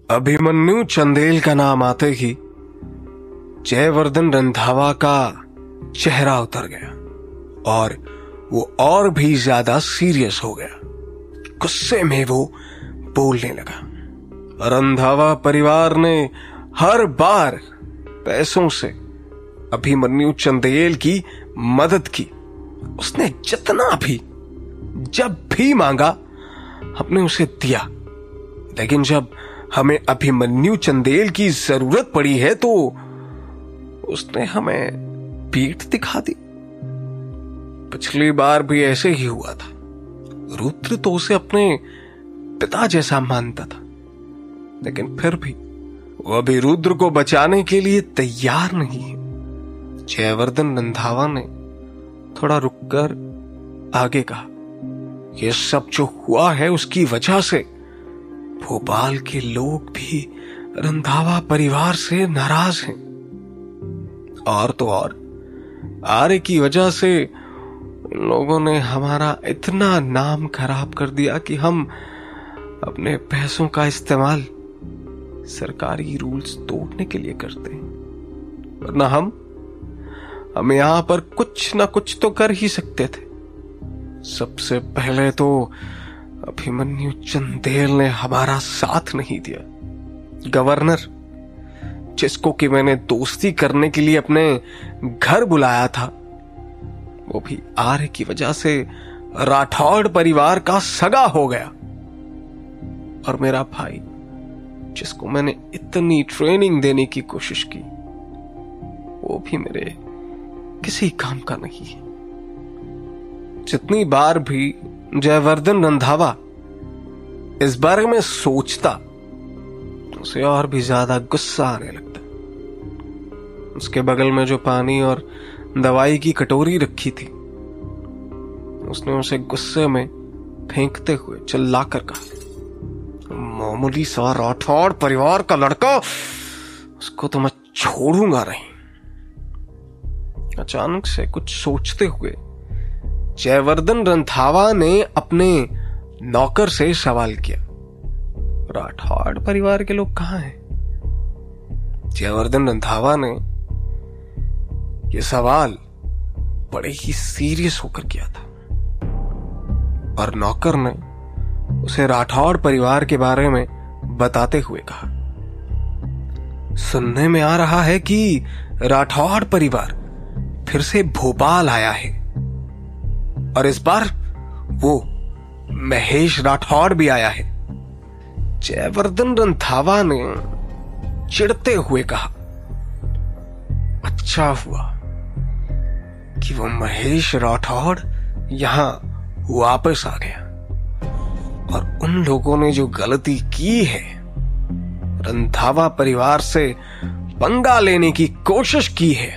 अभिमन्यु चंदेल का नाम आते ही जयवर्धन रंधावा का चेहरा उतर गया और वो और भी ज्यादा सीरियस हो गया। गुस्से में वो बोलने लगा। रंधावा परिवार ने हर बार पैसों से अभिमन्यु चंदेल की मदद की। उसने जितना भी जब भी मांगा हमने उसे दिया, लेकिन जब हमें अभिमन्यु चंदेल की जरूरत पड़ी है तो उसने हमें पीठ दिखा दी। पिछली बार भी ऐसे ही हुआ था। रुद्र तो उसे अपने पिता जैसा मानता था, लेकिन फिर भी वो अभी रुद्र को बचाने के लिए तैयार नहीं है। जयवर्धन रंधावा ने थोड़ा रुककर आगे कहा, यह सब जो हुआ है उसकी वजह से भोपाल के लोग भी रंधावा परिवार से नाराज हैं। और तो और आर्य की वजह से लोगों ने हमारा इतना नाम खराब कर दिया कि हम अपने पैसों का इस्तेमाल सरकारी रूल्स तोड़ने के लिए करते हैं, वरना हम यहां पर कुछ ना कुछ तो कर ही सकते थे। सबसे पहले तो अभिमन्यु चंदेल ने हमारा साथ नहीं दिया। गवर्नर, जिसको कि मैंने दोस्ती करने के लिए अपने घर बुलाया था, वो भी आर्य की वजह से राठौड़ परिवार का सगा हो गया। और मेरा भाई, जिसको मैंने इतनी ट्रेनिंग देने की कोशिश की, वो भी मेरे किसी काम का नहीं है। जितनी बार भी जयवर्धन रंधावा इस बारे में सोचता, उसे और भी ज्यादा गुस्सा आने लगता। उसके बगल में जो पानी और दवाई की कटोरी रखी थी, उसने उसे गुस्से में फेंकते हुए चिल्लाकर कहा, मामूली सा राठौड़ परिवार का लड़का, उसको तो मैं छोड़ूंगा नहीं। अचानक से कुछ सोचते हुए जयवर्धन रंधावा ने अपने नौकर से सवाल किया, राठौड़ परिवार के लोग कहां हैं? जयवर्धन रंधावा ने यह सवाल बड़े ही सीरियस होकर किया था और नौकर ने उसे राठौड़ परिवार के बारे में बताते हुए कहा, सुनने में आ रहा है कि राठौड़ परिवार फिर से भोपाल आया है और इस बार वो महेश राठौड़ भी आया है। जयवर्धन रंधावा ने चिढ़ते हुए कहा, अच्छा हुआ कि वो महेश राठौड़ यहां वापस आ गया और उन लोगों ने जो गलती की है, रंधावा परिवार से पंगा लेने की कोशिश की है,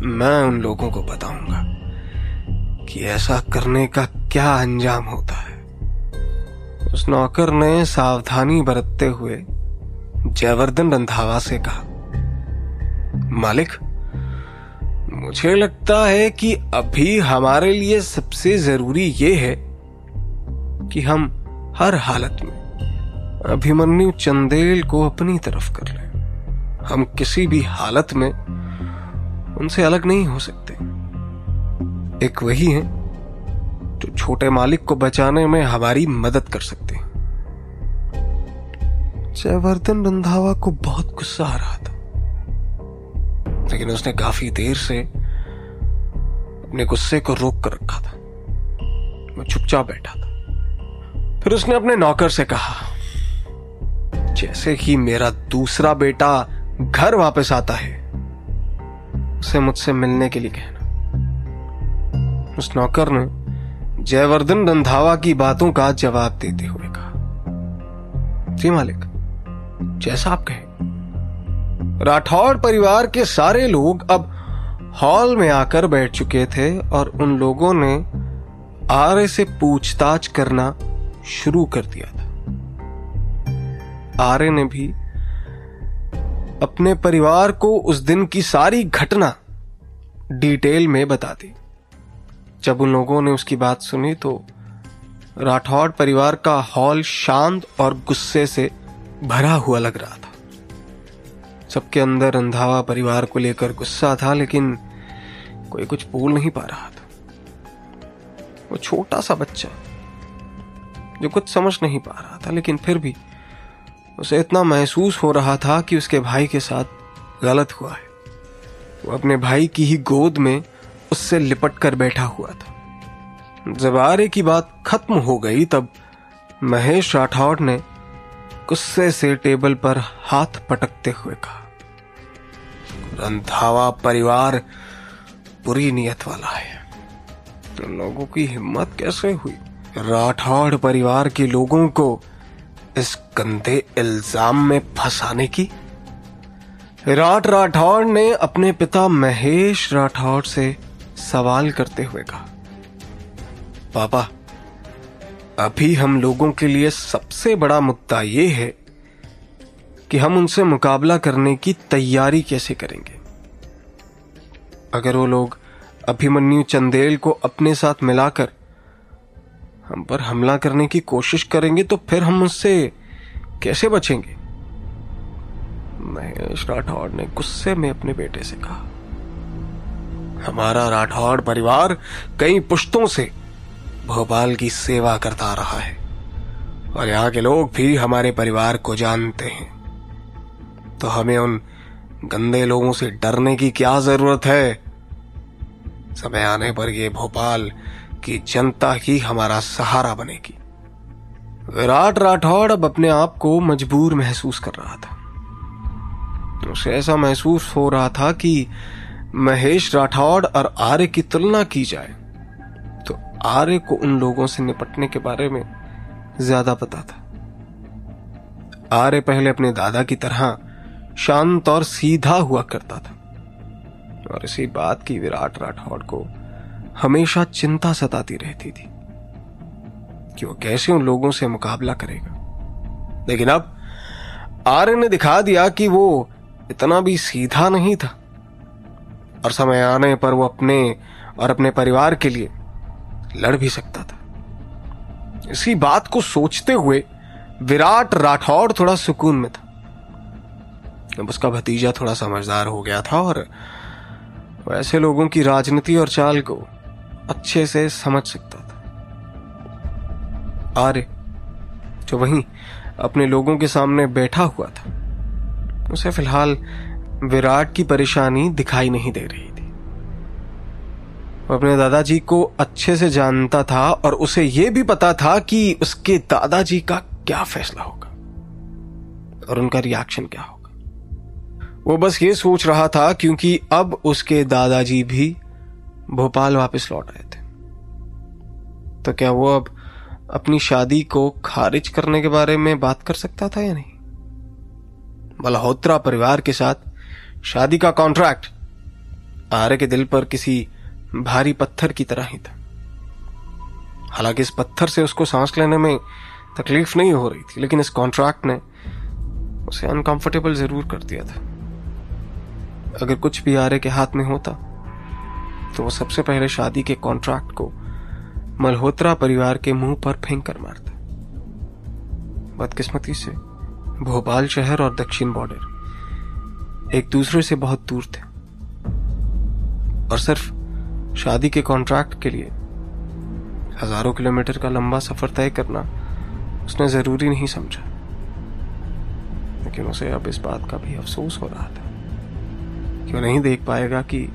मैं उन लोगों को बताऊंगा कि ऐसा करने का क्या अंजाम होता है। उस नौकर ने सावधानी बरतते हुए जयवर्धन रंधावा से कहा, मालिक, मुझे लगता है कि अभी हमारे लिए सबसे जरूरी यह है कि हम हर हालत में अभिमन्यु चंदेल को अपनी तरफ कर लें। हम किसी भी हालत में उनसे अलग नहीं हो सकते। एक वही है जो छोटे मालिक को बचाने में हमारी मदद कर सकते हैं। जयवर्धन रंधावा को बहुत गुस्सा आ रहा था, लेकिन उसने काफी देर से अपने गुस्से को रोक कर रखा था। वो चुपचाप बैठा था। फिर उसने अपने नौकर से कहा, जैसे ही मेरा दूसरा बेटा घर वापस आता है, उसे मुझसे मिलने के लिए कहना। उस नौकर ने जयवर्धन रंधावा की बातों का जवाब देते हुए कहा, जी मालिक, जैसा आप कहें। राठौड़ परिवार के सारे लोग अब हॉल में आकर बैठ चुके थे और उन लोगों ने आर्य से पूछताछ करना शुरू कर दिया था। आर्य ने भी अपने परिवार को उस दिन की सारी घटना डिटेल में बता दी। जब उन लोगों ने उसकी बात सुनी तो राठौड़ परिवार का हॉल शांत और गुस्से से भरा हुआ लग रहा था। सबके अंदर रंधावा परिवार को लेकर गुस्सा था, लेकिन कोई कुछ बोल नहीं पा रहा था। वो छोटा सा बच्चा जो कुछ समझ नहीं पा रहा था, लेकिन फिर भी उसे इतना महसूस हो रहा था कि उसके भाई के साथ गलत हुआ है। वो अपने भाई की ही गोद में उससे लिपट कर बैठा हुआ था। जब आर्य की बात खत्म हो गई तब महेश राठौड़ ने गुस्से से टेबल पर हाथ पटकते हुए कहा, रंधावा परिवार बुरी नियत वाला है। तो लोगों की हिम्मत कैसे हुई राठौड़ परिवार के लोगों को इस गंदे इल्जाम में फंसाने की? विराट राठौड़ ने अपने पिता महेश राठौड़ से सवाल करते हुए कहा, पापा, अभी हम लोगों के लिए सबसे बड़ा मुद्दा यह है कि हम उनसे मुकाबला करने की तैयारी कैसे करेंगे। अगर वो लोग अभिमन्यु चंदेल को अपने साथ मिलाकर हम पर हमला करने की कोशिश करेंगे तो फिर हम उससे कैसे बचेंगे? महेश राठौड़ ने गुस्से में अपने बेटे से कहा, हमारा राठौड़ परिवार कई पुश्तों से भोपाल की सेवा करता आ रहा है और यहाँ के लोग भी हमारे परिवार को जानते हैं, तो हमें उन गंदे लोगों से डरने की क्या जरूरत है? समय आने पर ये भोपाल की जनता ही हमारा सहारा बनेगी। विराट राठौड़ अब अपने आप को मजबूर महसूस कर रहा था। उसे ऐसा महसूस हो रहा था कि महेश राठौड़ और आर्य की तुलना की जाए तो आर्य को उन लोगों से निपटने के बारे में ज्यादा पता था। आर्य पहले अपने दादा की तरह शांत और सीधा हुआ करता था और इसी बात की विराट राठौड़ को हमेशा चिंता सताती रहती थी कि वो कैसे उन लोगों से मुकाबला करेगा। लेकिन अब आर्य ने दिखा दिया कि वो इतना भी सीधा नहीं था और समय आने पर वो अपने और अपने परिवार के लिए लड़ भी सकता था। इसी बात को सोचते हुए विराट राठौड़ थोड़ा सुकून में था। अब उसका भतीजा थोड़ा समझदार हो गया था और वैसे लोगों की राजनीति और चाल को अच्छे से समझ सकता था। आर्य जो वहीं अपने लोगों के सामने बैठा हुआ था, उसे फिलहाल विराट की परेशानी दिखाई नहीं दे रही थी। वो अपने दादाजी को अच्छे से जानता था और उसे यह भी पता था कि उसके दादाजी का क्या फैसला होगा और उनका रिएक्शन क्या होगा। वो बस ये सोच रहा था क्योंकि अब उसके दादाजी भी भोपाल वापस लौट आए थे, तो क्या वो अब अपनी शादी को खारिज करने के बारे में बात कर सकता था या नहीं? मल्होत्रा परिवार के साथ शादी का कॉन्ट्रैक्ट आर्य के दिल पर किसी भारी पत्थर की तरह ही था। हालांकि इस पत्थर से उसको सांस लेने में तकलीफ नहीं हो रही थी, लेकिन इस कॉन्ट्रैक्ट ने उसे अनकंफर्टेबल जरूर कर दिया था। अगर कुछ भी आर्य के हाथ में होता तो वो सबसे पहले शादी के कॉन्ट्रैक्ट को मल्होत्रा परिवार के मुंह पर फेंक कर मारता। बदकिस्मती से भोपाल शहर और दक्षिण बॉर्डर एक दूसरे से बहुत दूर थे और सिर्फ शादी के कॉन्ट्रैक्ट के लिए हजारों किलोमीटर का लंबा सफर तय करना उसने जरूरी नहीं समझा। लेकिन उसे अब इस बात का भी अफसोस हो रहा था कि वो नहीं देख पाएगा कि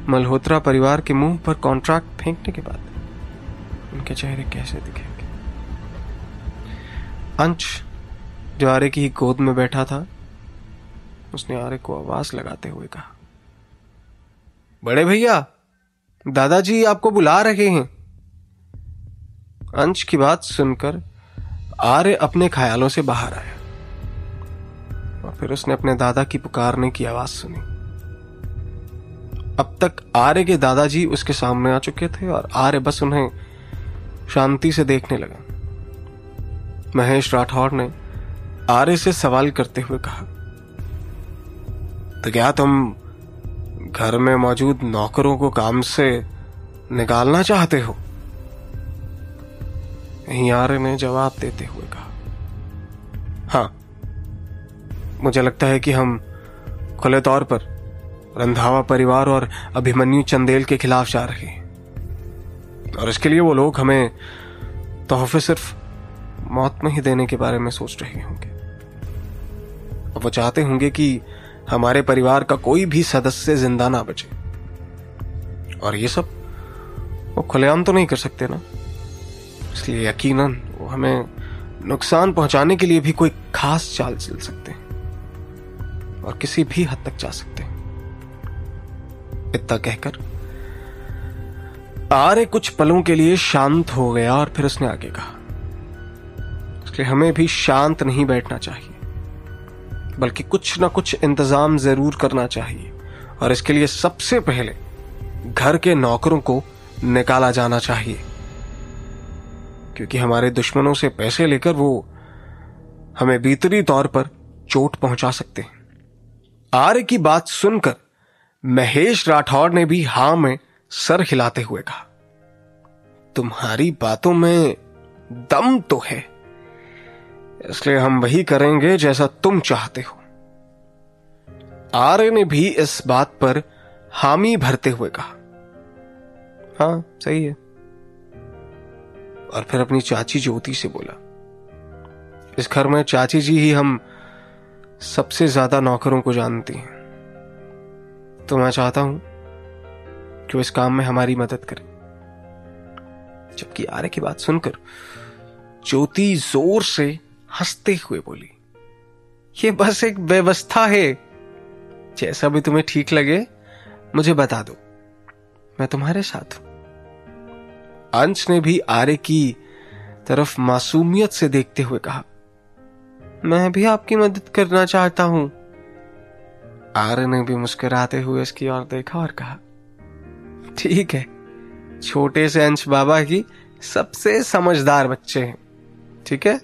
मल्होत्रा परिवार के मुंह पर कॉन्ट्रैक्ट फेंकने के बाद उनके चेहरे कैसे दिखेंगे। अंश जो आर्य की गोद में बैठा था, उसने आर्य को आवाज लगाते हुए कहा, बड़े भैया, दादाजी आपको बुला रहे हैं। अंश की बात सुनकर आर्य अपने ख्यालों से बाहर आया और फिर उसने अपने दादा की पुकारने की आवाज सुनी। अब तक आर्य के दादाजी उसके सामने आ चुके थे और आर्य बस उन्हें शांति से देखने लगा। महेश राठौड़ ने आर्य से सवाल करते हुए कहा, तो क्या तुम घर में मौजूद नौकरों को काम से निकालना चाहते हो? यहीं आर्य ने जवाब देते हुए कहा, हाँ, मुझे लगता है कि हम खुले तौर पर रंधावा परिवार और अभिमन्यु चंदेल के खिलाफ जा रहे हैं, और इसके लिए वो लोग हमें तोहफे सिर्फ मौत में ही देने के बारे में सोच रहे होंगे। वो चाहते होंगे कि हमारे परिवार का कोई भी सदस्य जिंदा ना बचे, और ये सब वो खुलेआम तो नहीं कर सकते ना, इसलिए यकीनन वो हमें नुकसान पहुंचाने के लिए भी कोई खास चाल चल सकते हैं और किसी भी हद तक जा सकते हैं। इतना कहकर आर्य कुछ पलों के लिए शांत हो गया और फिर उसने आगे कहा, इसलिए हमें भी शांत नहीं बैठना चाहिए, बल्कि कुछ ना कुछ इंतजाम जरूर करना चाहिए, और इसके लिए सबसे पहले घर के नौकरों को निकाला जाना चाहिए, क्योंकि हमारे दुश्मनों से पैसे लेकर वो हमें भीतरी तौर पर चोट पहुंचा सकते हैं। आर्य की बात सुनकर महेश राठौड़ ने भी हां में सर हिलाते हुए कहा, तुम्हारी बातों में दम तो है, इसलिए हम वही करेंगे जैसा तुम चाहते हो। आर्य ने भी इस बात पर हामी भरते हुए कहा, हाँ सही है, और फिर अपनी चाची ज्योति से बोला, इस घर में चाची जी ही हम सबसे ज्यादा नौकरों को जानती हैं, तो मैं चाहता हूं कि वो इस काम में हमारी मदद करे। जबकि आर्य की बात सुनकर ज्योति जोर से हंसते हुए बोली, ये बस एक व्यवस्था है, जैसा भी तुम्हें ठीक लगे मुझे बता दो, मैं तुम्हारे साथ हूं। अंश ने भी आर्य की तरफ मासूमियत से देखते हुए कहा, मैं भी आपकी मदद करना चाहता हूं। आर्य ने भी मुस्कुराते हुए इसकी ओर देखा और कहा, ठीक है, छोटे से अंश बाबा की सबसे समझदार बच्चे हैं, ठीक है।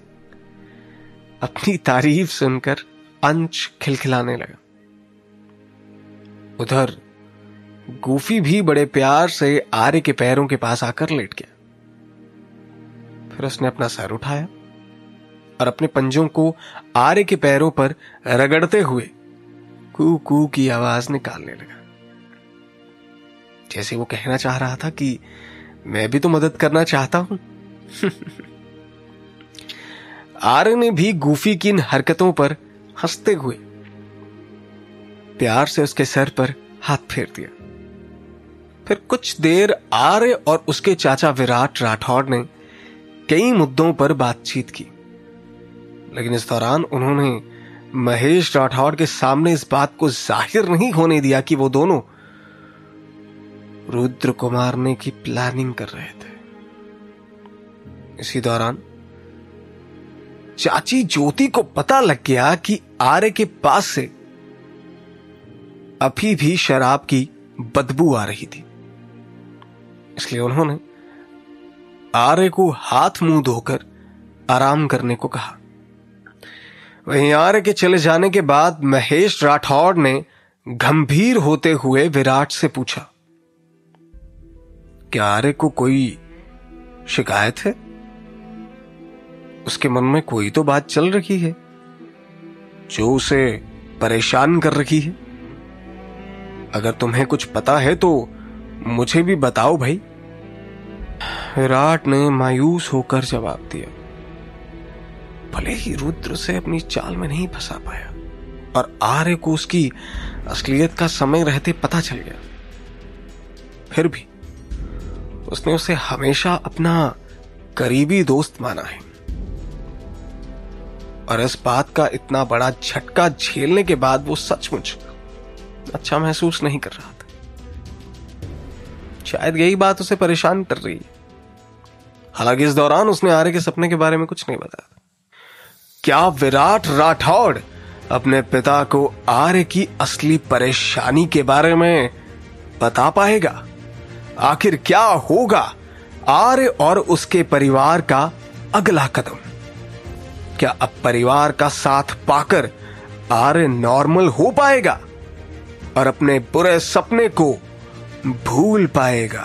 अपनी तारीफ सुनकर अंश खिलखिलाने लगा। उधर गूफी भी बड़े प्यार से आर्य के पैरों के पास आकर लेट गया। फिर उसने अपना सर उठाया और अपने पंजों को आर्य के पैरों पर रगड़ते हुए कू कू की आवाज निकालने लगा, जैसे वो कहना चाह रहा था कि मैं भी तो मदद करना चाहता हूं। आर्य ने भी गूफी की इन हरकतों पर हंसते हुए प्यार से उसके सर पर हाथ फेर दिया। फिर कुछ देर आर्य और उसके चाचा विराट राठौड़ ने कई मुद्दों पर बातचीत की, लेकिन इस दौरान उन्होंने महेश राठौड़ के सामने इस बात को जाहिर नहीं होने दिया कि वो दोनों रुद्र को मारने की प्लानिंग कर रहे थे। इसी दौरान चाची ज्योति को पता लग गया कि आर्य के पास से अभी भी शराब की बदबू आ रही थी, इसलिए उन्होंने आर्य को हाथ मुंह धोकर आराम करने को कहा। वहीं आर्य के चले जाने के बाद महेश राठौड़ ने गंभीर होते हुए विराट से पूछा, क्या आर्य को कोई शिकायत है? उसके मन में कोई तो बात चल रही है जो उसे परेशान कर रही है। अगर तुम्हें कुछ पता है तो मुझे भी बताओ भाई। विराट ने मायूस होकर जवाब दिया। भले ही रुद्र से अपनी चाल में नहीं फंसा पाया और आर्य को उसकी असलियत का समय रहते पता चल गया, फिर भी उसने उसे हमेशा अपना करीबी दोस्त माना है, और इस बात का इतना बड़ा झटका झेलने के बाद वो सचमुच अच्छा महसूस नहीं कर रहा था। शायद यही बात उसे परेशान कर रही है। हालांकि इस दौरान उसने आर्य के सपने के बारे में कुछ नहीं बताया। क्या विराट राठौड़ अपने पिता को आर्य की असली परेशानी के बारे में बता पाएगा? आखिर क्या होगा आर्य और उसके परिवार का अगला कदम? क्या अब परिवार का साथ पाकर आर्य नॉर्मल हो पाएगा और अपने बुरे सपने को भूल पाएगा?